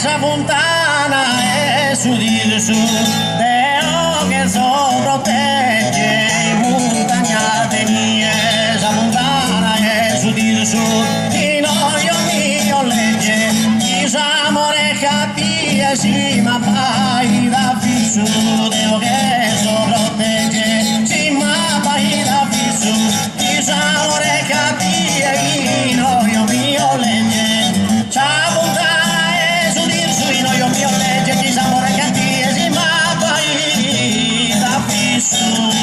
esa fontana è su di su, Deo che so protegge i montagna tenia, esa fontana è su di su, di noi mio legge, chi s'amore cattia si ma fai da fisso, Deo che so protegge, si ma fai da fisso, chi s'amore cattia chi noi mio legge, ciao fontana è su di su, di noi mio legge, chi s'amore cattia si ma fai da fisso.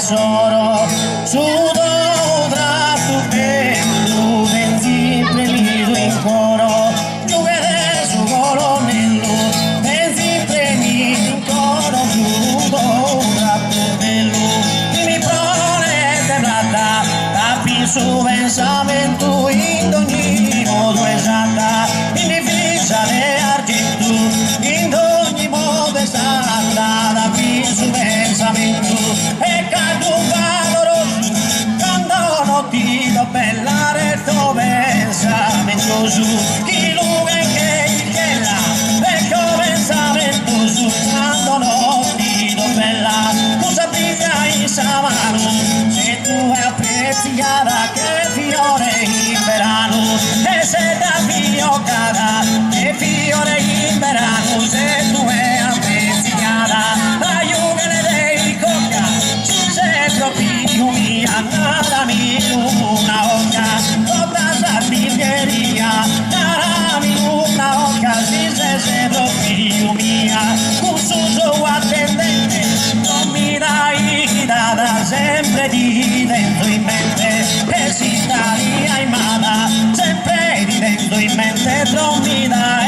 tesoro su un tratto bello ben sempre nido in coro giocare su colonnello ben sempre nido in coro su un tratto bello mi prone plata capi su pensamento in ogni modo esatta mi fissa le argento in ogni modo esatta da su pensamento e cado un valoroso quando non ti do bella retto pensamento su chi luga che chiela ecco pensamento su quando non ti do bella cosa brilla in samano se tu apprezzata che fiore in verano e se da fiocata che fiore in verano se tu è apprezzata figlio mia, darami una occa, tutta salvigheria, darami una occa, si se figlio mia, un suso attendente, non mi dai data, sempre di dentro in mente, e si sta riaimata, sempre di dentro in mente, non mi dai